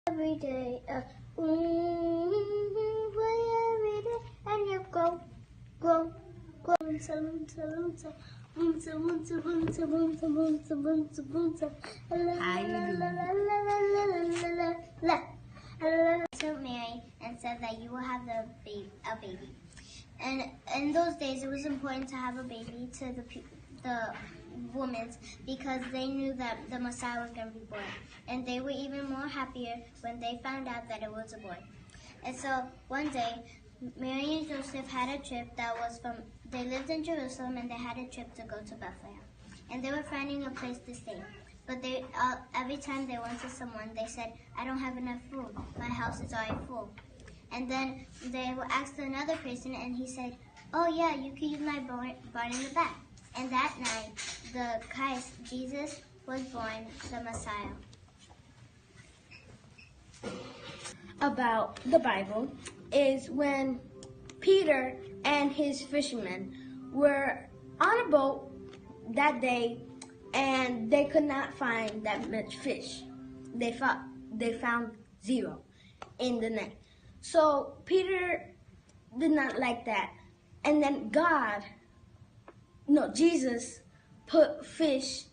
Every day, play every day, and you grow, grow, grow. To Mary and said that you will have a baby. And in those days, it was important to have a baby to the women because they knew that the Messiah was going to be born. And they were even more happier when they found out that it was a boy. And so one day, Mary and Joseph had a trip that was they lived in Jerusalem and they had a trip to go to Bethlehem. And they were finding a place to stay. But every time they went to someone, they said, I don't have enough food. My house is already full. And then they asked another person, and he said, oh yeah, you can use my barn in the back. And that night, the Christ, Jesus, was born, the Messiah. About the Bible is when Peter and his fishermen were on a boat that day, and they could not find that much fish. They found 0 in the net. So Peter did not like that. And then Jesus put fish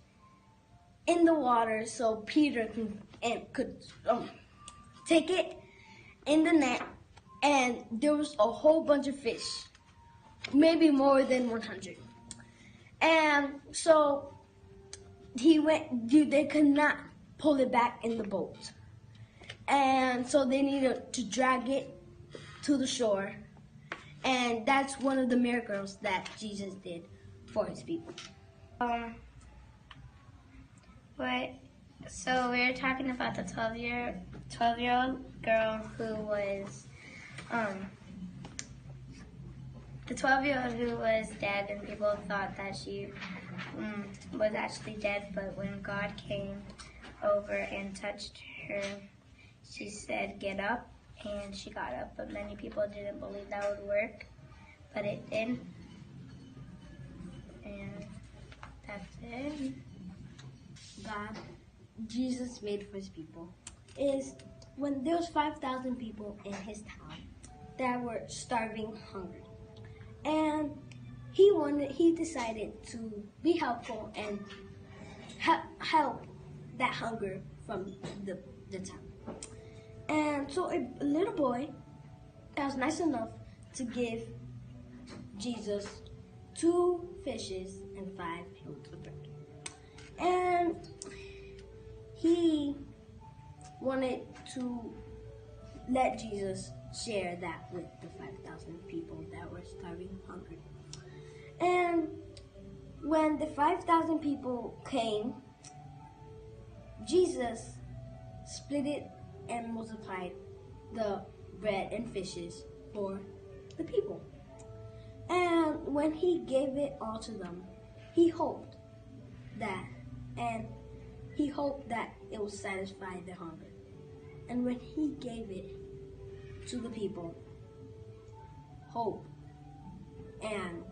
in the water so Peter could take it in the net, and there was a whole bunch of fish, maybe more than 100. And so they could not pull it back in the boat. And so they needed to drag it to the shore. And that's one of the miracles that Jesus did for his people. So we were talking about the 12-year-old girl who was dead, and people thought that she was actually dead. But when God came over and touched her, she said, "Get up," and she got up. But many people didn't believe that would work, but it did. And that's it. God, Jesus made for his people is when there was 5,000 people in his town that were starving hungry, and he decided to be helpful and help that hunger from the town. And so a little boy that was nice enough to give Jesus 2 fishes and 5 loaves of bread. And he wanted to let Jesus share that with the 5,000 people that were starving hungry. And when the 5,000 people came, Jesus split it and multiplied the bread and fishes for the people. And when he gave it all to them, he hoped that it would satisfy their hunger. And when he gave it to the people, hope and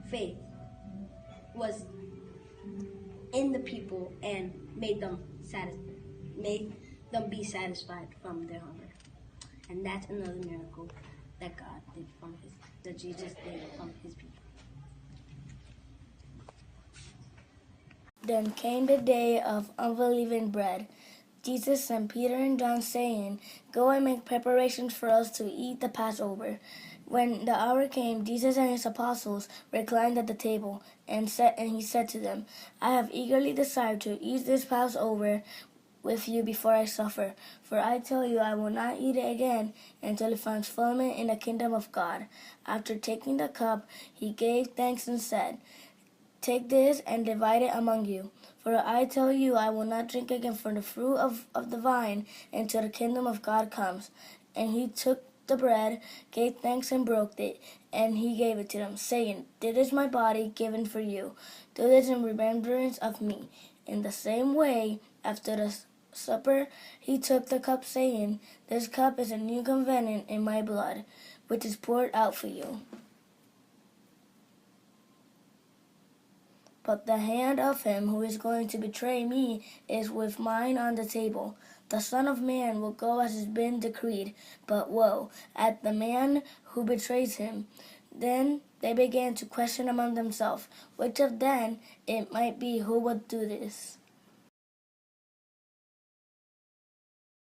faith was in the people and made them be satisfied from their hunger. And that's another miracle that Jesus did from his people. Then came the day of unleavened bread. Jesus sent Peter and John, saying, Go and make preparations for us to eat the Passover. When the hour came, Jesus and his apostles reclined at the table, and he said to them, I have eagerly desired to eat this Passover with you before I suffer. For I tell you, I will not eat it again until it finds fulfillment in the kingdom of God. After taking the cup, he gave thanks and said, Take this and divide it among you. For I tell you, I will not drink again from the fruit of the vine until the kingdom of God comes. And he took the bread, gave thanks and broke it, and he gave it to them, saying, This is my body given for you. Do this in remembrance of me. In the same way, after the supper, he took the cup, saying, This cup is a new covenant in my blood, which is poured out for you. But the hand of him who is going to betray me is with mine on the table. the Son of Man will go as has been decreed, but woe at the man who betrays him. Then they began to question among themselves which of them it might be who would do this.